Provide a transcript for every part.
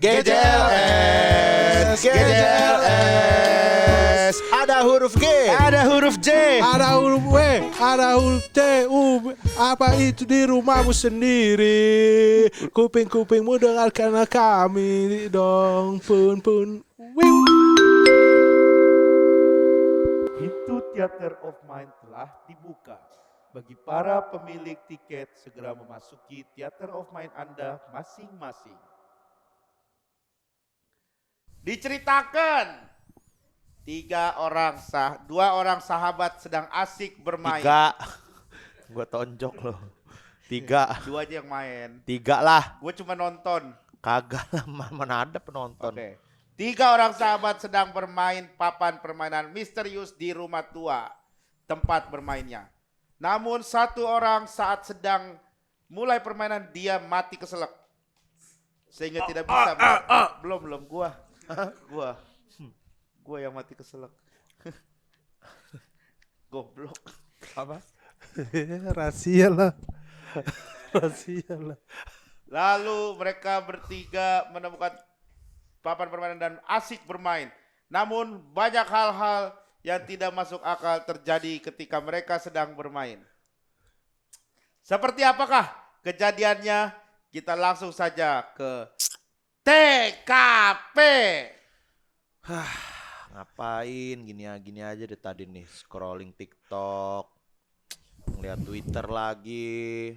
GJLS, GJLS. Ada huruf G, Ada huruf J, Ada huruf W, ada huruf T, U. Apa itu di rumahmu sendiri? Kuping-kupingmu dengarkan kami dong. Pun. Wiu. Pintu Theater of Mind telah dibuka. Bagi para pemilik tiket segera memasuki Theater of Mind Anda masing-masing. Diceritakan, dua orang sahabat sedang asik bermain. 3. Gue tonjok loh. 3. Dua aja yang main. 3 lah. Gue cuma nonton. Kagak lah, mana ada penonton. Oke. 3 orang sahabat sedang bermain papan permainan misterius di rumah tua, tempat bermainnya. Namun satu orang saat sedang mulai permainan dia mati keselak. Sehingga tidak bisa. Belum gua. Gua yang mati keselak. Goblok. Apa? Rahasia lah. Lalu mereka bertiga menemukan papan permainan dan asik bermain. Namun banyak hal-hal yang tidak masuk akal terjadi ketika mereka sedang bermain. Seperti apakah kejadiannya? Kita langsung saja ke TKP. Ngapain gini aja deh tadi nih, scrolling TikTok, ngeliat Twitter lagi,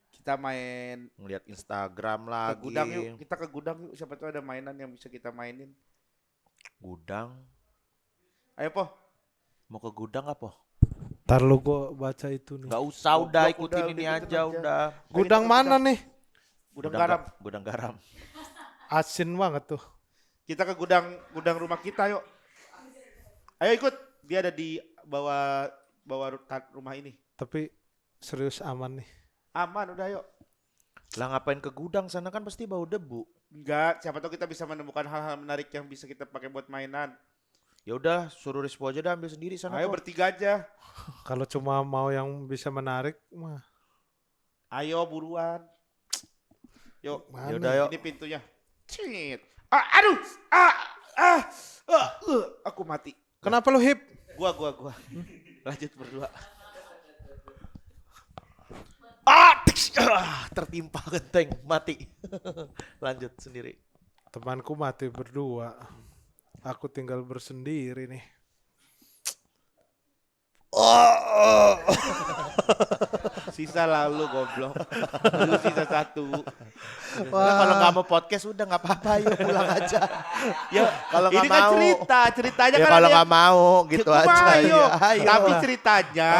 Kita main ngeliat Instagram ke lagi. gudang yuk. Kita ke gudang yuk. Siapa tahu ada mainan yang bisa kita mainin. Gudang? Ayo Po. Mau ke gudang apa? Ntar lu gua baca itu nih. Gak usah, udah Goblok, ikutin udah, ini ikutin aja, aja. udah. Gudang mana nih? Gudang garam. Gudang garam. Asin banget tuh. Kita ke gudang rumah kita yuk. Ayo ikut. Dia ada di bawah rumah ini. Tapi serius aman nih. Aman udah yuk. Lah ngapain ke gudang, sana kan pasti bau debu. Enggak, siapa tahu kita bisa menemukan hal-hal menarik yang bisa kita pakai buat mainan. Ya udah, suruh Rispo aja dah ambil sendiri sana. Ayo kok. bertiga aja. Kalau cuma mau yang bisa menarik mah. Ayo buruan. Yuk. Mana? Yaudah, yuk. Ini pintunya. Cit. Aduh. Aku mati. Kenapa lu hip? Gua. Lanjut berdua. Tertimpa genteng, mati. Lanjut sendiri. Temanku mati berdua. Aku tinggal bersendiri nih. Sisa lalu goblok. Lu sisa 1. Nah, kalau nggak mau podcast udah nggak apa-apa, yuk pulang aja. Ya, Kalau nggak ini kan mau, ceritanya ya kan kalau ada nggak mau gitu Gua aja. ayo. Ya, ayo. Tapi ceritanya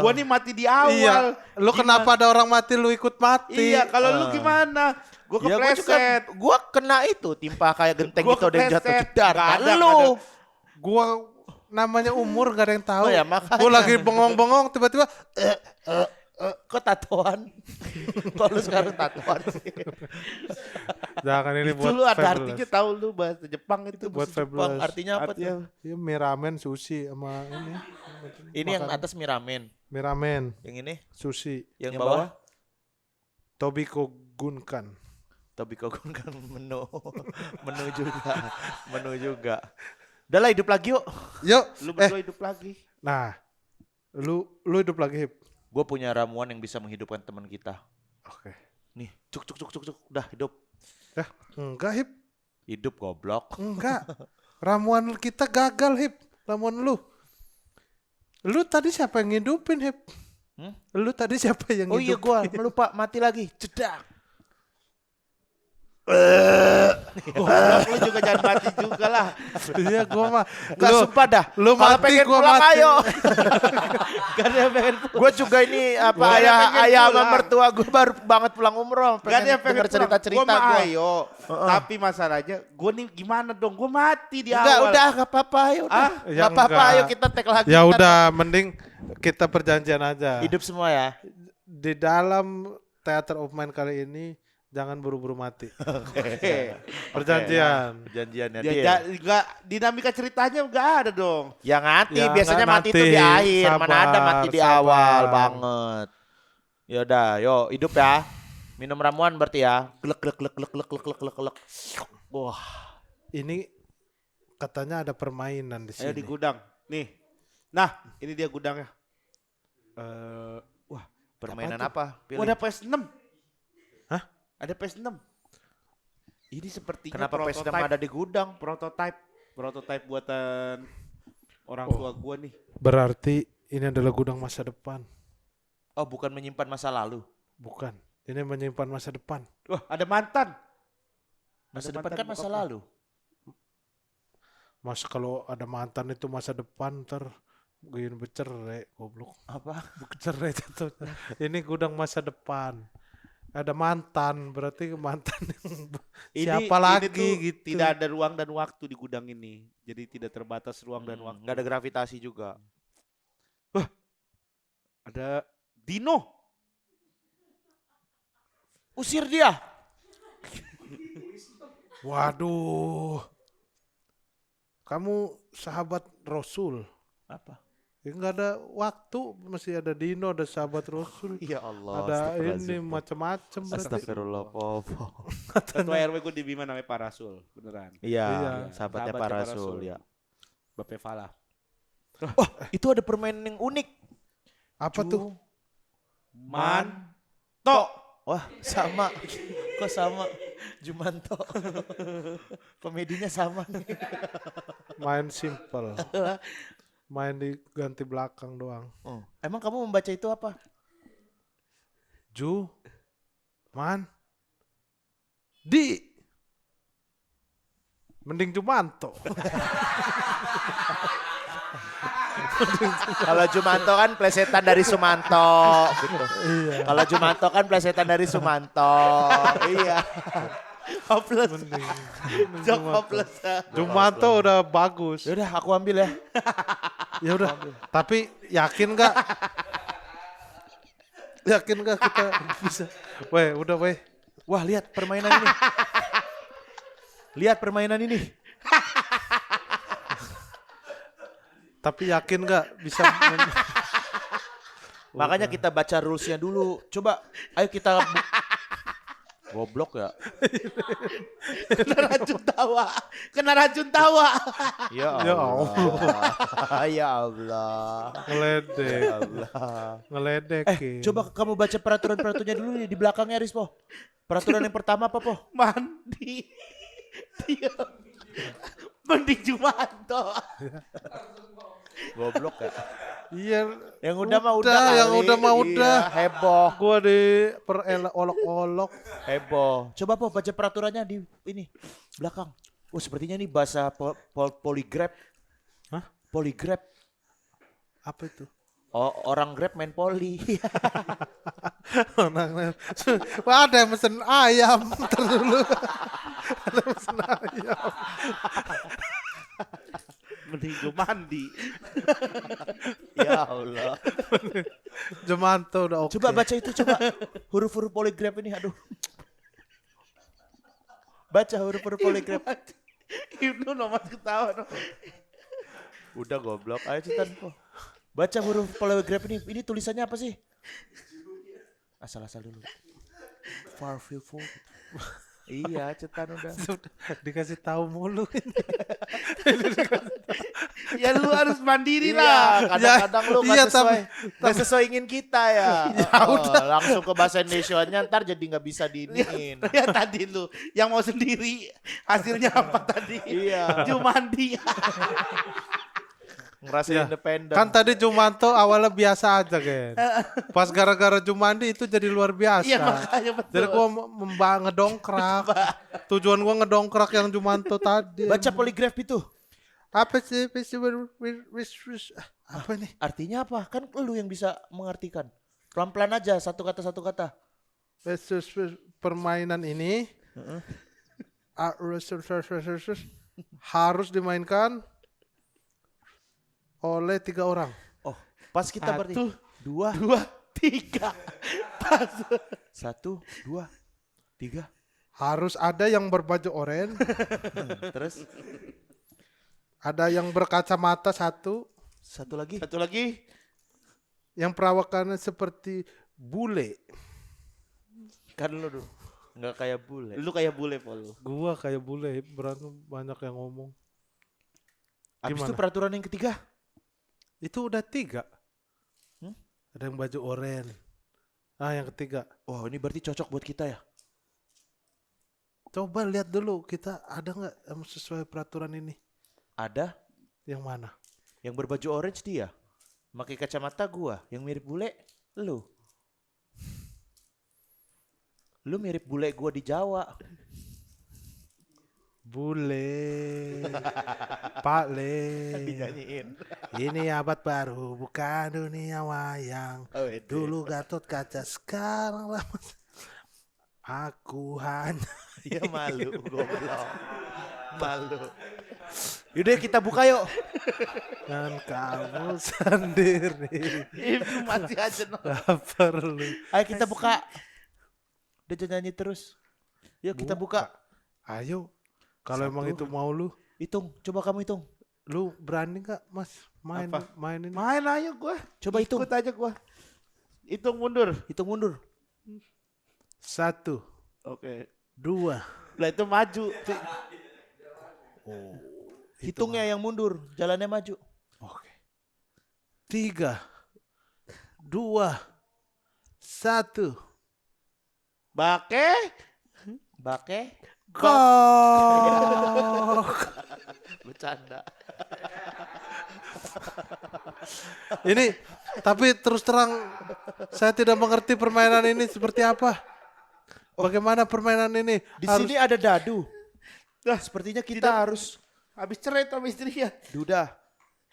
gua nih mati di awal. Iya. Lu kenapa ada orang mati lu ikut mati? Iya, kalau lu gimana? Gua Ya kepleset. gua kena itu timpa kayak genteng Gua gitu, ada yang jatuh kepleset. jedar. Nggak ada, Lu. Gua namanya umur gak ada yang tahu. Oh ya, makanya. Gua lagi bengong-bengong tiba-tiba Kok tatoan? Kok lu sekarang tatoan sih? jangan ini Itu buat lu ada fabulous. artinya tahu lu bahasa Jepang itu. Buat Bang, fabulous. artinya apa tuh? Iya, mie ramen, sushi sama ini. Ini yang atas mie ramen. Mie ramen, Yang ini, sushi. yang bawah. Tobiko Gunkan. Tobiko kan menu. Menu juga. Udah lah, hidup lagi yuk. Yuk. Lu berdua hidup lagi. Nah, lu hidup lagi hip. Gue punya ramuan yang bisa menghidupkan teman kita. Oke. Nih, cuk. Udah hidup. Enggak hip, Hidup goblok. enggak. Ramuan kita gagal hip. Ramuan lu. Lu tadi siapa yang ngidupin hip? Lu tadi siapa yang Oh iya, ngidupin? gue lupa, mati lagi. Cedak. Goblok, lu juga jangan mati juga lah. Iya gua mah. Gak sumpah dah. Lu Kalau mati, pengen gua pulang mati. ayo. Gak ada yang pengen pulang. Gue juga ini apa Gua ada yang pengen ayah sama pulang. mertua gue baru banget pulang umroh. Gak ada yang Pengen pengen denger cerita-cerita Gue mah gue. ayo. Tapi masalahnya gue nih gimana dong. Gue mati di Enggak, awal. udah gak apa-apa ayo. Ah? Ya Gak apa-apa enggak. ayo kita tag lagi. Ya Ntar udah, mending kita perjanjian aja. hidup semua ya. Di dalam Theater of Mind kali ini jangan buru-buru mati. Oke. Perjanjian. Perjanjiannya Ya, dia. enggak, dinamika ceritanya enggak ada dong. Yang mati Ya, biasanya nggak mati itu mati. di akhir, mana ada Sabar, mati di sabar. awal banget. Ya udah, yo hidup ya. Minum ramuan berarti ya. Glek glek glek glek glek glek glek glek glek. Wah, Ini katanya ada permainan di Ayo di sini. gudang. Nih. Nah, ini dia gudangnya. Wah, permainan Apa apa? Pilih. wah, ada PS6. Hah? Ada PS6. Ini sepertinya Kenapa PS6 prototype, ada di gudang? prototype buatan orang tua gua nih. Berarti ini adalah gudang masa depan. Oh, bukan menyimpan masa lalu. Bukan. Ini menyimpan masa depan. Wah, ada mantan. Masa Ada depan mantan kan masa bokapnya. lalu. Mas kalau ada mantan itu masa depan ntar gini bercerai goblok. Apa? Bercerai jatuh. Ini gudang masa depan. Ada mantan berarti mantan yang siapa lagi tuh gitu. Tidak ada ruang dan waktu di gudang ini. Jadi tidak terbatas ruang dan waktu. Nggak ada gravitasi juga. Ada Dino. Usir dia. Waduh. Kamu sahabat Rasul. Apa? Ya nggak ada waktu, masih ada Dino, ada sahabat Rasul. Ya Allah. Ada ini astagfirullahaladzim. macam-macam berarti. Astagfirullah, Popo. Ketua RW gue di Bima namanya Pak Rasul. Beneran. Iya, Iya. sahabatnya Sahabatnya Pak Pak Rasul Rasul. ya. Bapak Fala. Wah, itu ada permainan yang unik. Apa tuh? Manto. Wah, sama. Kok sama? Jumanto. Komedinya sama nih. Main simple. Main di ganti belakang doang. Oh, emang kamu membaca itu apa? Mending Jumanto. Kalau Jumanto kan plesetan dari Sumanto. Gitu. Iya. Kalau Jumanto kan plesetan dari Sumanto. Iya. Hopeless. Mending Jok Jumanto. hopeless. Jumanto udah bagus. Yaudah aku ambil ya. Ya udah. Tapi yakin gak? Yakin gak kita bisa? Weh, udah weh. Wah, lihat permainan ini. Lihat permainan ini. Tapi yakin gak bisa? Makanya kita baca rulesnya dulu. Coba, ayo kita. Goblok ya. Kena racun tawa. Kena racun tawa. Ya Ya Allah. Ya Allah. Ngeledek. Ya Allah. Ngeledekin. Coba kamu baca peraturan-peraturannya dulu nih di belakangnya, Rispo. Peraturan yang pertama apa, Po? Mandi. Diam. Mending Jumanto. Goblok ya. Iya. Yang udah mah udah Yang kali. udah mah Iya, udah. heboh. Gua di olok-olok. Heboh. Coba, Po, baca peraturannya di ini belakang. Oh, sepertinya ini bahasa poligrab. Hah? Poligrab. Apa itu? Oh, orang Grab main poli. Wah, ada yang mesen ayam. Ntar dulu. Ada yang mesen ayam. Mending Jumandi. Ya Allah. Jumanto udah oke. Coba baca itu, coba. Huruf-huruf poligraf ini, aduh. Baca huruf-huruf poligraf. Ibnu nomor ketawa. Udah goblok, ayo cetan, Po. Baca huruf poligraf ini. Ini tulisannya apa sih? Asal-asal dulu. Far view for. Iya, cetan udah. Dikasih tahu mulu. Ya lu harus mandiri Iya, lah. kadang-kadang lu iya, nggak sesuai, nggak sesuai ingin kita ya. udah. Langsung ke bahasa Indonesianya, ntar jadi nggak bisa diiniin. Ya tadi lu yang mau sendiri hasilnya apa tadi? Iya. Jumandi. Ngerasa Ya, independen. kan tadi Jumanto awalnya biasa aja kan. Pas gara-gara Jumandi itu jadi luar biasa. Iya makanya betul. Jadi gua ngedongkrak. Tujuan gua ngedongkrak yang Jumanto tadi. Baca poligraf itu. Apa sih? Apa nih? Artinya apa? Kan lu yang bisa mengartikan. Pelan-pelan aja, satu kata satu kata. Permainan ini harus dimainkan oleh 3 orang. Oh, pas kita berarti. 2, 3. 1, 2, 3. Harus ada yang berbaju oranye, Terus ada yang berkacamata satu lagi. Satu lagi. yang perawakannya seperti bule. Kan lu tuh nggak kayak bule. Lu kayak bule, Pol. Gua kayak bule, berantem banyak yang ngomong. Abis itu Gimana? peraturan yang ketiga. Itu udah 3. Hmm? Ada yang baju oranye. Yang ketiga. Wah ini berarti cocok buat kita ya. Coba lihat dulu kita ada nggak yang sesuai peraturan ini. Ada Yang mana? yang berbaju orange dia. Pakai kacamata gua. Yang mirip bule lu. Lu mirip bule gua di Jawa. Bule. Pak Le. Dinyanyiin. Ini abad baru bukan dunia wayang. Oh, itu. Dulu Gatot Kaca sekarang lama. Aku hanya. Ya malu goblok. Malu. Yaudah kita buka yuk. Dan kamu sendiri. Itu masih aja no. Gak perlu. Ayo kita buka. Udah jangan nyanyi terus. Yuk kita buka. Ayo. Kalau Satu. emang itu mau lu. Hitung. Coba kamu hitung. Lu berani gak Mas main Apa? main ini? Main ayo gua. Coba hitung. Ikut aja gua. Hitung mundur. Hitung mundur. 1, Oke. 2. Lah itu maju. Hitungnya yang mundur. Jalannya maju. Oke. 3, 2, 1. Bake. Bake. Gol. Bercanda. Ini tapi terus terang saya tidak mengerti permainan ini seperti apa. Bagaimana permainan ini? Di sini ada dadu. Nah, sepertinya kita harus Habis cerai sama istrinya. Duda.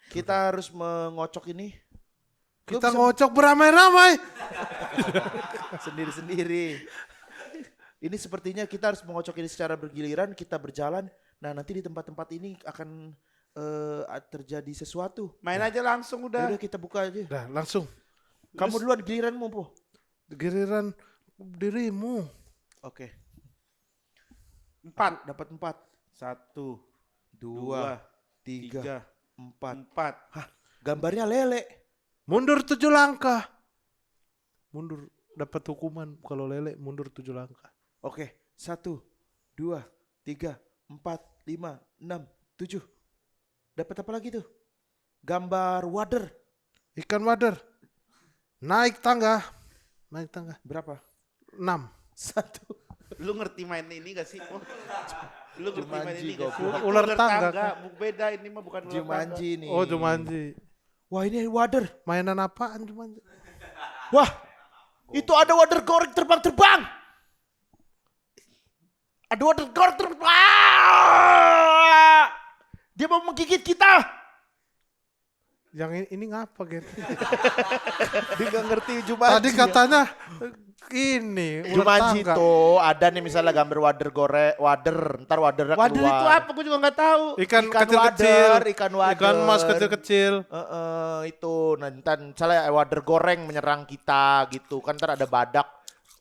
Kita harus mengocok ini. Lu Kita bisa ngocok beramai-ramai. sendiri-sendiri. Ini sepertinya kita harus mengocok ini secara bergiliran. Kita berjalan. Nah nanti di tempat-tempat ini akan terjadi sesuatu. Main aja langsung udah. Udah kita buka aja. Udah langsung Kamu duluan giliranmu po. giliran dirimu. Oke. 4. Dapat 4. 1, 2, 3, 3, 4. 4. Hah, gambarnya lele. Mundur 7 langkah. Mundur dapat hukuman kalau lele mundur 7 langkah. Oke. 1, 2, 3, 4, 5, 6, 7. Dapat apa lagi tuh? Gambar wader. Ikan wader. Naik tangga. Naik tangga. Berapa? 6. 1. Lu ngerti main ini gak sih? Po? Lu ngerti main ini gak sih? goblok. Ular tangga. Beda ini mah bukan ular tangga. Jumanji nih. Oh Jumanji. Wah ini wader. Mainan apaan Jumanji? Wah. Itu ada wader goreng terbang-terbang. Ada wader goreng terbang. Dia mau menggigit kita. Yang ini ngapa gitu? Dia gak ngerti Jumanji. Tadi katanya ini ular Jumanji tangga. tuh ada nih misalnya gambar wader goreng, wader, ntar wadernya Wader keluar. itu apa? Gue juga gak tahu. Ikan Ikan kecil-kecil. wader, ikan wader. Ikan mas kecil-kecil. Itu nanti misalnya wader goreng menyerang kita gitu kan, ntar ada badak,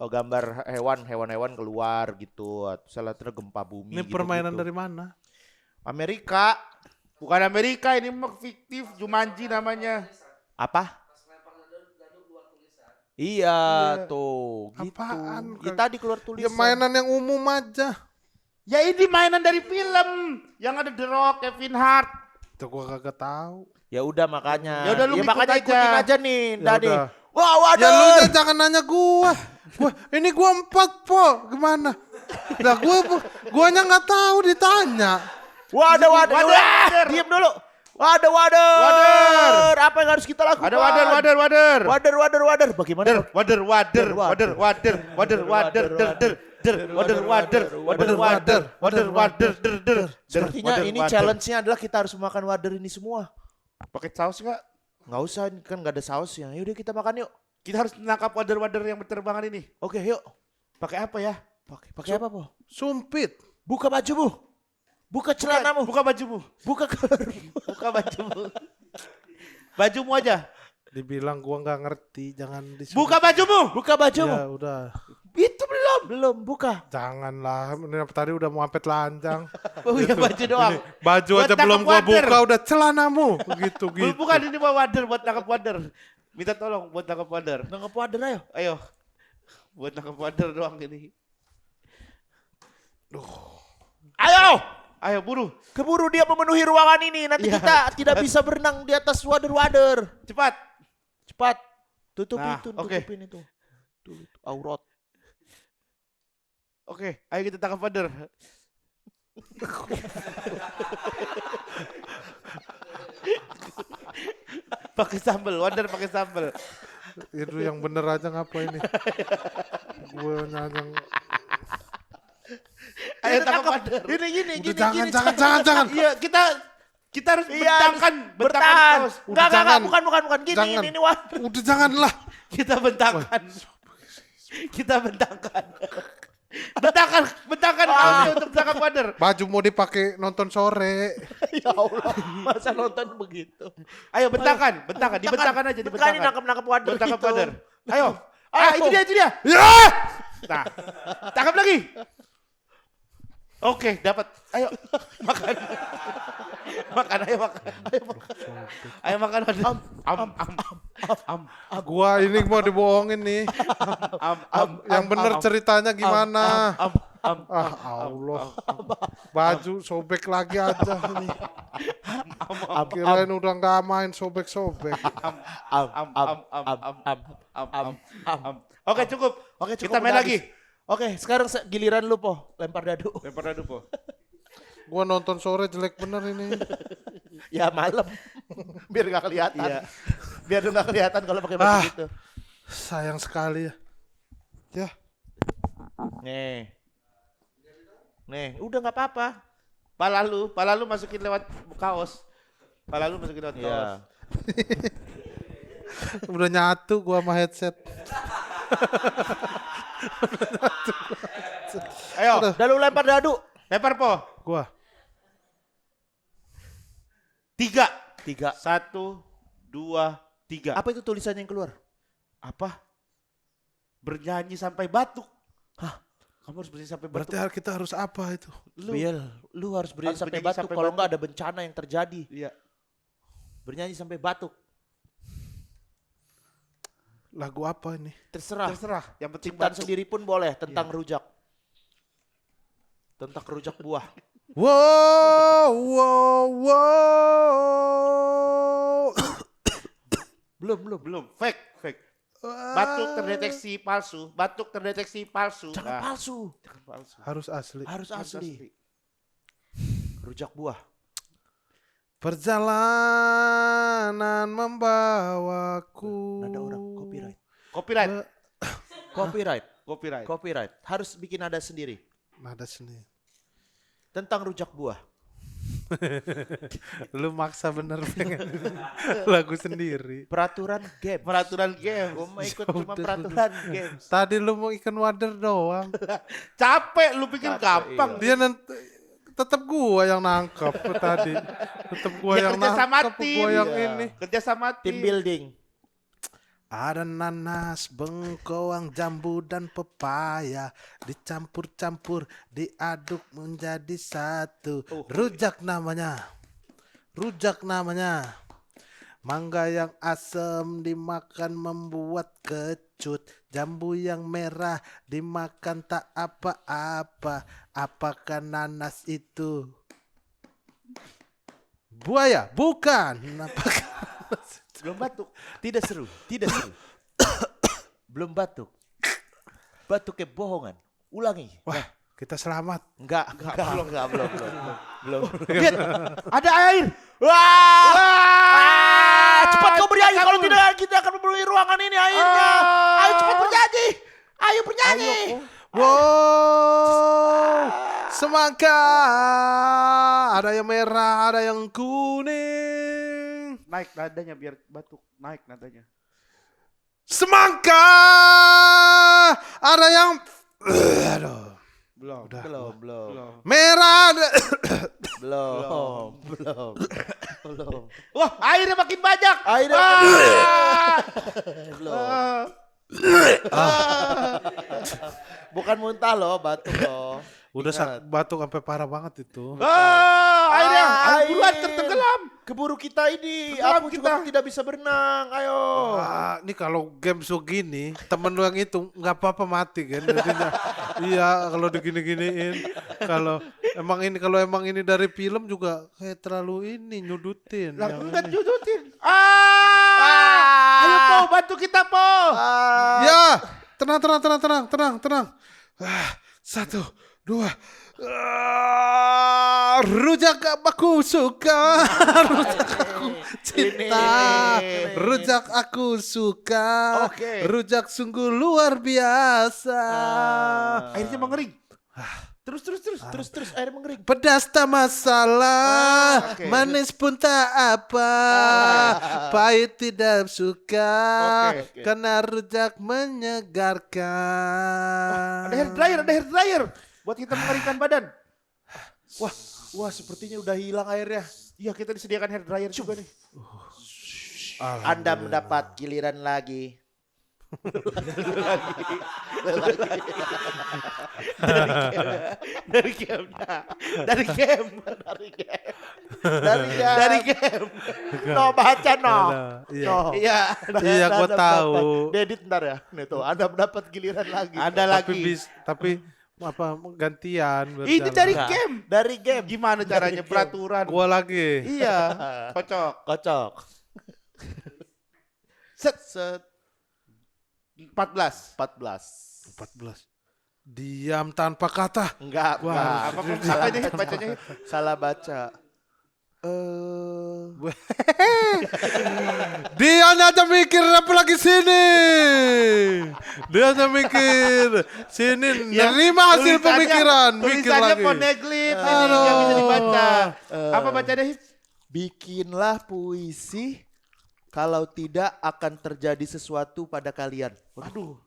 gambar hewan-hewan keluar gitu. Misalnya ntar gempa bumi. Ini gitu, permainan dari mana? Amerika. Bukan Amerika, ini mah fiktif. Jumanji namanya. Apa? Iya tuh gitu. Apaan? Kita di keluar Ya tulisan. mainan yang umum aja. Ya ini mainan dari film. Yang ada The Rock, Kevin Hart. Itu gua kagak tahu. Ya udah makanya. Ya udah, lu ikut makanya aja. ikutin aja nih. Ya Tadi. udah. Wah, Ya waduh. lu jangan nanya gua. Ini gua 4 po. Gimana? Lah guanya nggak tahu ditanya. Waduh, waduh. Wader. Udah, diam dulu. Waduh, waduh. Wader. Apa yang harus kita lakukan? Ada wader. Wader. Bagaimana? Wader. Sepertinya ini challenge-nya adalah kita harus makan wader ini semua. Pakai saus nggak? Nggak usah, kan nggak ada sausnya. Yaudah kita makan yuk. Kita harus menangkap wader yang berterbangan ini. Oke, yuk. Pakai apa ya? Pakai apa, Po? Sumpit. Buka bajumu. Buka celanamu. Buka bajumu. Buka Buka bajumu. Bajumu aja. Dibilang gua nggak ngerti, jangan disuruh. Buka bajumu. Buka bajumu. Ya udah. Itu belum. Buka. Janganlah, ini tadi udah mau sampai telanjang. Oh iya baju doang. Baju Buat aja belum nangkep gua wader. buka udah celanamu. Gitu. Bukan ini bawa wader buat tangkap wader. Minta tolong buat tangkap wader. Nangkep wader ayo. Ayo. Buat nangkep wader doang ini. Ayo, Ayo buru. keburu dia memenuhi ruangan ini. Nanti Iya, kita tidak bisa berenang di atas wader-wader. Cepat. Cepat, tutup Nah, itu, oke. tutupin itu. Tuh, aurat. Oke, ayo kita tangkap wader. Pakai sambal, wader pakai sambal. Itu yang bener aja ngapa ini? Gue nyanyang. Ayo tangkap wader. Gini, Udah jangan. Iya, kita harus Iya, bentangkan bertahan. kaos. Enggak, jangan. bukan. Gini, Jangan. ini wader. Udah janganlah. Kita bentangkan. Kita bentangkan. Bentangkan kaosnya untuk tangkap wader. Baju mau dipakai nonton sore. Ya Allah, masa nonton begitu. Ayo bentangkan, dibentangkan aja, Ini dibentangkan. nangkap wader Tangkap gitu. wader. Ayo. Ayo, Itu dia. Ya! Nah, tangkap lagi. Oke, dapat. Ayo, makan. Ayo makan. Gua ini mau dibohongin nih. Yang bener ceritanya gimana? Allah. Baju sobek lagi aja nih. Kirain udah nggak main sobek-sobek. Oke, cukup. Oke, Kita main udah lagi. habis. Oke, sekarang giliran lu, Po. Lempar dadu. Lempar dadu, Po. Gua nonton sore jelek bener ini. Ya malam. Biar gak kelihatan. Iya. Biar lu gak kelihatan kalau pakai baju gitu. Sayang sekali ya. Ya. Nih, udah gak apa-apa. Pala lu masukin lewat kaos. Iya. Udah nyatu gua sama headset. Ayo, Udah lu lempar dadu. lempar, Po. Gua. 3. 3. 1, 2, 3. Apa itu tulisannya yang keluar? Apa? Bernyanyi sampai batuk. Hah? Kamu harus bernyanyi sampai batuk. Berarti kita harus apa itu? Lu harus bernyanyi Harus sampai bernyanyi batuk. sampai Kalau batuk. enggak ada bencana yang terjadi. Iya. Bernyanyi sampai batuk. Lagu apa ini? Terserah. Yang penting Ciptaan batuk. sendiri pun boleh tentang rujak. Tentang rujak buah. Wow. Belum. Fake. Batuk terdeteksi palsu. Jangan Nah, palsu. jangan palsu. Harus asli. Harus asli. Rujak buah. Perjalanan membawaku. Nada orang copyright. Copyright. Harus bikin nada sendiri. Nada sendiri. Tentang rujak buah. Lu maksa bener pengen lagu sendiri. Peraturan game. Gue mau ikut cuma peraturan game. Tadi lu mau ikan wader doang. Capek lu pikir Capek, gampang. Dia nanti tetap gua yang nangkep tadi. Tetap gua Ya, yang kerja sama nangkep, tim. gua yang Iya. ini. Kerja sama Team building. Ada nanas, bengkoang, jambu dan pepaya dicampur-campur, diaduk menjadi satu. Rujak namanya. Mangga yang asam dimakan membuat kecut. Jambu yang merah dimakan tak apa-apa. Apakah nanas itu? Buaya? Bukan. Apakah Belum batuk. Tidak seru. Belum batuk. Batuk kebohongan. Ulangi. Wah, kita selamat. Enggak. Belum. Lihat, ada air. Wah! Cepat kau bernyanyi. Kalau tidak kita akan memenuhi ruangan ini akhirnya. Ayo cepat bernyanyi. Ayo bernyanyi. Wow, semangka. Ada yang merah, ada yang kuning. Naik nadanya biar batuk. Naik nadanya. Semangka. Ada yang aduh. Belum. Udah. Belum. Merah. Belum. Wah, airnya makin banyak. Airnya belum. Bukan muntah loh, batuk loh. Udah Ingat. batuk sampai parah banget itu. airnya. Ayo buruan tertenggelam. Keburu kita ini. Tenggelam Aku juga kita. tidak bisa berenang. Ayo. Ini kalau game segini, temen lu yang itu nggak apa-apa mati kan. Jadinya, iya kalau digini-giniin. Kalau emang ini dari film juga kayak terlalu ini nyudutin. Lah yang enggak ini. judutin. Ayo Po, bantu kita Po. Ya, tenang. Satu, dua. Rujak aku suka, rujak aku cinta, rujak aku suka, Oke. rujak sungguh luar biasa. Airnya mengering. Terus air mengering. Pedas tak masalah, Oke. manis pun tak apa, pahit tidak suka, Oke. karena rujak menyegarkan. Ada hair dryer. Buat kita mengeringkan badan. Wah, sepertinya udah hilang airnya. Iya, kita disediakan hair dryer juga nih. Anda mendapat giliran lagi. Dari game. No, baca no. Iya. No. Iya. Iya, gua Anda tahu. mendapat- Dedit ntar ya. Nih tuh, Anda mendapat giliran lagi. Ada Tapi lagi. tapi apa gantian Ini berjalan. dari Enggak. game. Dari game. Gimana caranya game. peraturan? Gua lagi. Iya, kocok. Kocok. Set Set 14. 14. Diam tanpa kata. Enggak, Wah, Apa salah bacanya? Bacanya. salah baca. Dia aja mikir apa lagi sini. Dia aja mikir sini nerima hasil pemikiran, mikir Tulisannya lagi. poneglyph ini Aduh. nggak bisa dibaca. Apa bacanya? Hip? Bikinlah puisi, kalau tidak akan terjadi sesuatu pada kalian. Aduh.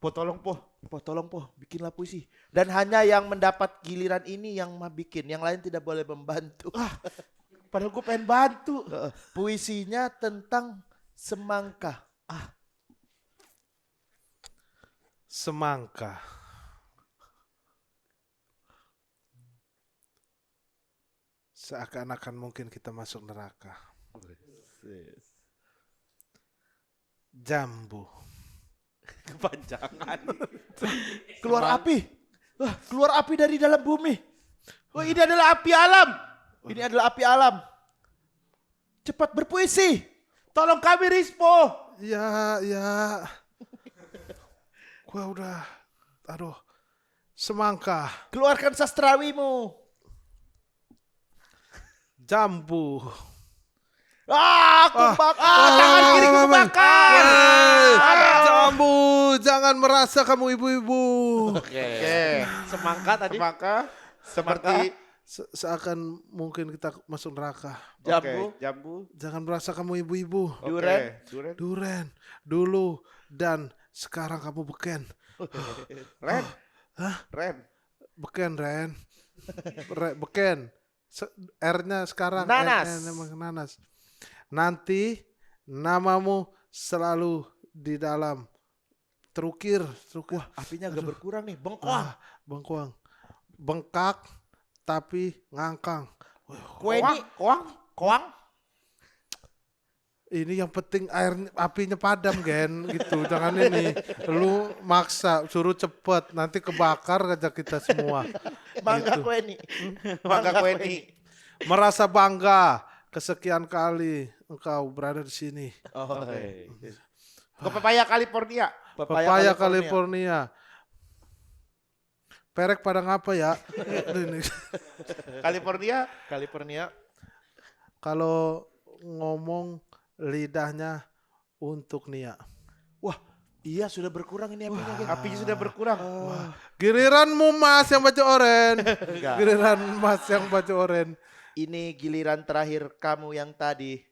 Po tolong Po. Tolong bikinlah puisi. Dan hanya yang mendapat giliran ini yang bikin, yang lain tidak boleh membantu. Padahal gue pengen bantu. Puisinya tentang semangka. Semangka. Seakan-akan mungkin kita masuk neraka. Jambu. Kepanjangan. Keluar api. Wah, keluar api dari dalam bumi. Oh, ini adalah api alam. Ini adalah api alam. Cepat berpuisi. Tolong kami Rispo. Ya. Gua udah, aduh, semangka, Keluarkan sastrawimu. jambu. Tangan kiri ku bakar. Jambu, jangan merasa kamu ibu-ibu. Oke. Semangka tadi. Semangka seperti Seakan mungkin kita masuk neraka. Jambu. Oke, jambu. Jangan merasa kamu ibu-ibu. Oke, Duren. Duren. Duren, dulu dan sekarang kamu beken. Ren. Ren. Beken, Ren. Beken. R-nya sekarang. Nanas. N-nya emang nanas. Nanti namamu selalu di dalam terukir. Wah, apinya agak berkurang nih. Bengkoang. Bengkuang. Bengkak tapi ngangkang. Kue ini koang. Ini yang penting apinya padam Gen gitu. Jangan ini lu maksa suruh cepet nanti kebakar aja kita semua. Mangga kue ini. Mangga kue ini. Merasa bangga kesekian kali engkau berada di sini. Oke. Ke Pepaya California. Pepaya California. Perek pada ngapa ya? California. Kalau ngomong lidahnya untuk Nia. Wah, iya sudah berkurang ini apinya. Gen. Apinya sudah berkurang. Giliranmu Mas yang baca oren. Enggak. Giliran Mas yang baca oren. Ini giliran terakhir kamu yang tadi.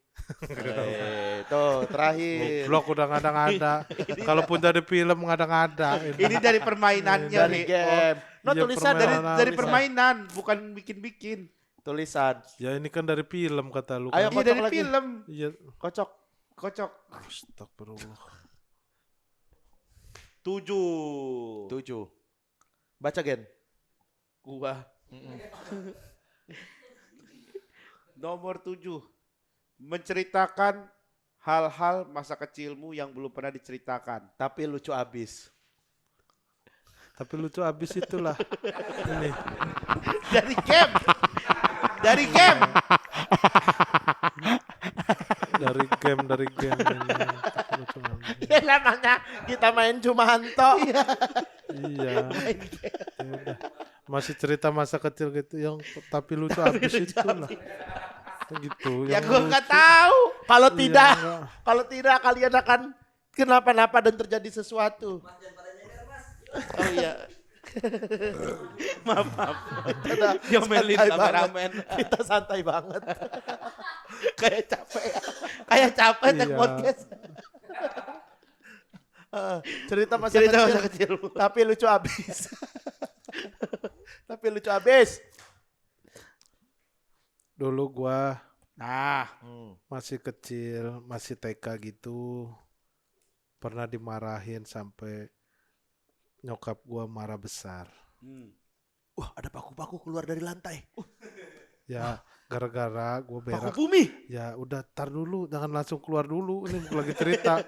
Tuh terakhir. Blok udah ngada-ngada. Kalaupun dari film ngada-ngada. Ini dari permainannya Dari nih. game. No, Iya, tulisan permainan. Dari permainan, bukan bikin-bikin. tulisan. Ya ini kan dari film kata lu. Ayo, kan. Iya kocok dari lagi. film. Iya. Kocok. Kocok. Astagfirullah. 7. Baca Gen. Gua. Nomor 7. Menceritakan hal-hal masa kecilmu yang belum pernah diceritakan. Tapi lucu abis. Tapi lucu abis itulah. Ini. Dari game. Dari game. Dari game ini. Lucu abis. Ya namanya kita main Jumanto. Iya. Ya udah. Masih cerita masa kecil gitu yang tapi lucu abis itulah. Gitu. Ya yang gue nggak lucu. tahu. Kalau Iya, tidak, enggak. kalau tidak kalian akan kenapa-napa dan terjadi sesuatu. Oh iya. maaf. Kita Diomelin santai kameramen. banget. Kita santai banget. Kayak capek. Kayak capek tag Iya. podcast. Cerita masa Cerita kecil, masa kecilmu. tapi lucu abis. Tapi lucu abis. Dulu gua Nah, masih kecil, masih TK gitu. Pernah dimarahin sampai nyokap gua marah besar. Wah, ada paku-paku keluar dari lantai. Ya gara-gara gua berak. paku bumi. Ya udah tar dulu, jangan langsung keluar dulu. Ini gua lagi cerita.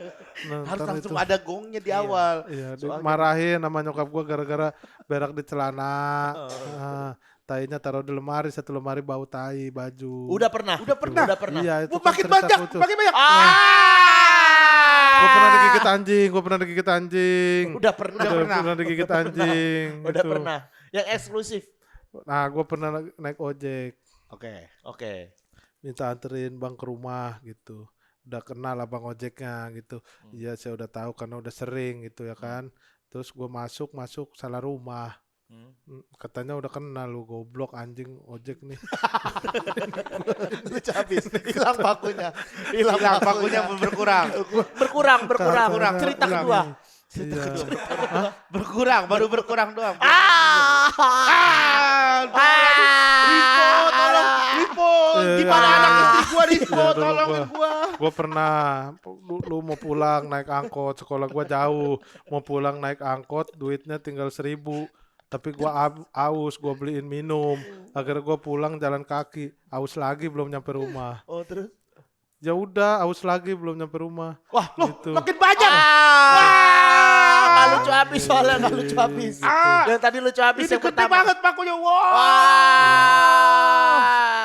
Nah, Harus ntar langsung itu. ada gongnya di awal. Iya, Soalnya- dimarahin sama nyokap gua gara-gara berak di celana. Tainya taruh di lemari, satu lemari bau tai baju. Udah pernah. Udah pernah. Udah pernah. Iya, itu Wah, kan makin cerita banyak, lucu. makin banyak. Gua pernah digigit anjing, Udah pernah. Udah pernah. pernah digigit anjing. Udah gitu. pernah. Yang eksklusif. Nah, gua pernah naik ojek, Oke. minta anterin bang ke rumah gitu. Udah kenal abang ojeknya gitu. Iya, saya udah tahu karena udah sering gitu ya kan. Terus gua masuk salah rumah. Katanya udah kenal lu, goblok anjing ojek nih. Lucu abis. Hilang pakunya. Hilang pakunya berkurang. Berkurang. Cerita Kurang. kedua. Iya. Berkurang, baru berkurang doang. Ripo, Iya, gimana iya. anak istri gua Ripo, Iya, dulu tolongin gua. Gue pernah lu mau pulang naik angkot, sekolah gua jauh, mau pulang naik angkot duitnya tinggal 1.000, tapi gua aus, gua beliin minum, akhirnya gua pulang jalan kaki, aus lagi belum nyampe rumah. Oh, terus? Ya udah, aus lagi belum nyampe rumah. Wah, Gitu. Makin banyak. Nggak lucu abis soalnya, nggak lucu abis. Yang tadi lucu abis Ini yang gede pertama. banget pakunya. Wow.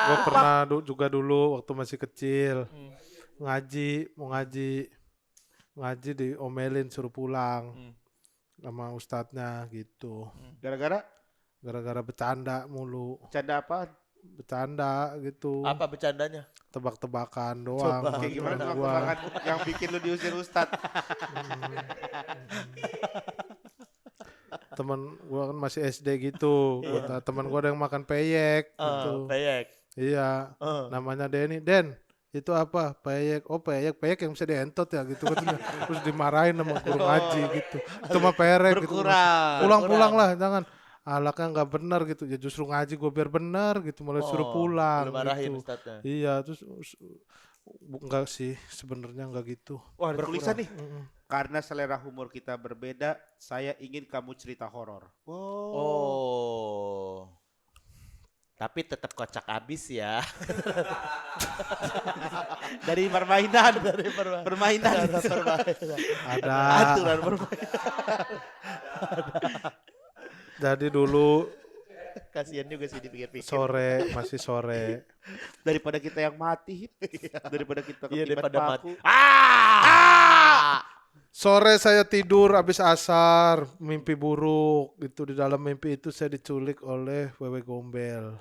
Gua pernah juga dulu waktu masih kecil mau ngaji diomelin suruh pulang sama ustadznya gitu. Gara-gara bercanda mulu. Canda apaan? Bercanda gitu, Apa bercandanya? tebak-tebakan doang. Coba. Kayak gimana Temen tuh gua. tebakan yang bikin lu diusir Ustad? Temen gua kan masih SD gitu. Temen gua ada yang makan peyek gitu. Peyek. Iya, namanya Denny. Den, itu apa? Peyek. Oh, peyek yang bisa dientot ya gitu katanya. Terus dimarahin sama guru ngaji gitu. Itu mah perek gitu. Berkurang. Pulang lah, jangan. Alaknya nggak benar gitu. Ya justru ngaji gue biar benar gitu, malah suruh pulang Lu marahin gitu. ustadznya. Iya, terus enggak sih, sebenarnya enggak gitu. Wah, bertulisan nih. Karena selera humor kita berbeda, saya ingin kamu cerita horor. Oh. Tapi tetap kocak abis ya. Dari permainan. Permainan. Ada. Aturan permainan. Jadi dulu Kasian juga sih dipikir-pikir. masih sore. Daripada kita yang mati. Daripada kita Iya, ketiban daripada paku. Sore saya tidur habis asar, mimpi buruk gitu. Di dalam mimpi itu saya diculik oleh wewe gombel.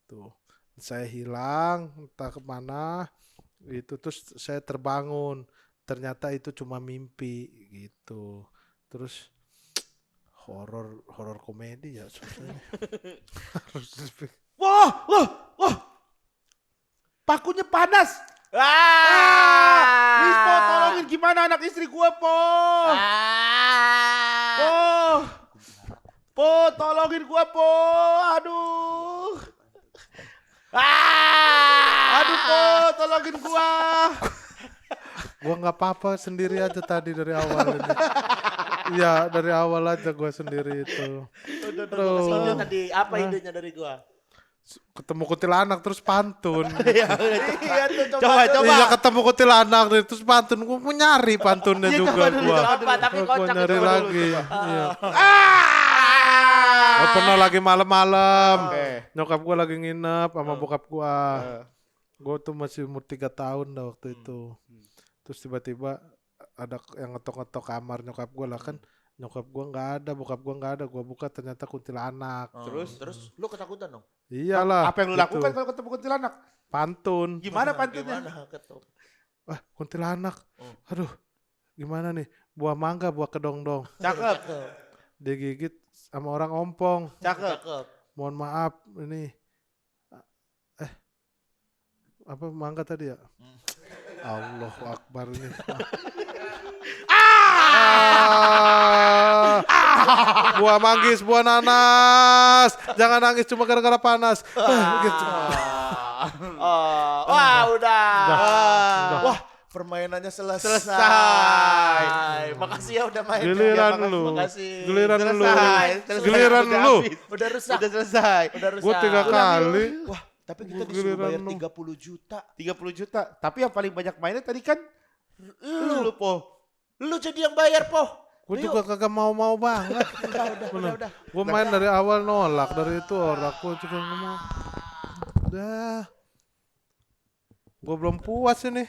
Itu saya hilang entah kemana. Itu terus saya terbangun. Ternyata itu cuma mimpi gitu. Terus horor komedi ya susah. Wah. Pakunya panas. Rispo, tolongin gimana anak istri gua, Po. Po, tolongin gua, Po. Aduh. Aduh, Po, tolongin gua. Gua nggak apa-apa sendiri aja tadi dari awal ini. Iya, dari awal aja gua sendiri itu. Ide tadi apa idenya dari gua? ketemu kuntilanak terus pantun. Iya tuh Coba, coba. Iya ketemu kuntilanak terus pantun. Gue mau nyari pantunnya Iya, juga coba dulu, gua. Apa tapi Gua kocak nyari itu. lagi. Iya. Ah! Oh, pernah lagi malam-malam. Oke. Nyokap gua lagi nginep sama bokap gua. Eh. Gue tuh masih umur 3 tahun dah waktu itu. Terus tiba-tiba ada yang ngetok-ngetok kamar nyokap gue lah kan. Nyokap gue nggak ada, bokap gue nggak ada. Gue buka ternyata kuntilanak. Terus lu ketakutan dong? Iyalah. Apa yang lu gitu. lakukan kalau ketemu kuntilanak? Pantun. Gimana pantunnya? Gimana ketemu? Wah kuntilanak. Aduh gimana nih. Buah mangga, buah kedong-dong. Cakep, Digigit sama orang ompong. cakep. Mohon maaf ini. Apa mangga tadi ya? Allahu Akbar ini. Buah manggis, buah nanas. Jangan nangis cuma gara-gara panas. Gitu. Wah udah. Udah. Wah permainannya selesai. Makasih ya udah main. Giliran Ya, lu. Makasih. Giliran lu. Selesai. Giliran Udah lu. habis. Udah rusak. Udah selesai. Udah rusak. Gue 3 kali. Wah tapi kita Gua disuruh giliran bayar lu. 30 juta. 30 juta. Tapi yang paling banyak mainnya tadi kan lu, Po. Lu jadi yang bayar po. Gue juga kagak mau banget. Udah. Gue main dari awal nolak. Dari itu orang gue juga ngomong. Udah. Gue belum puas ini.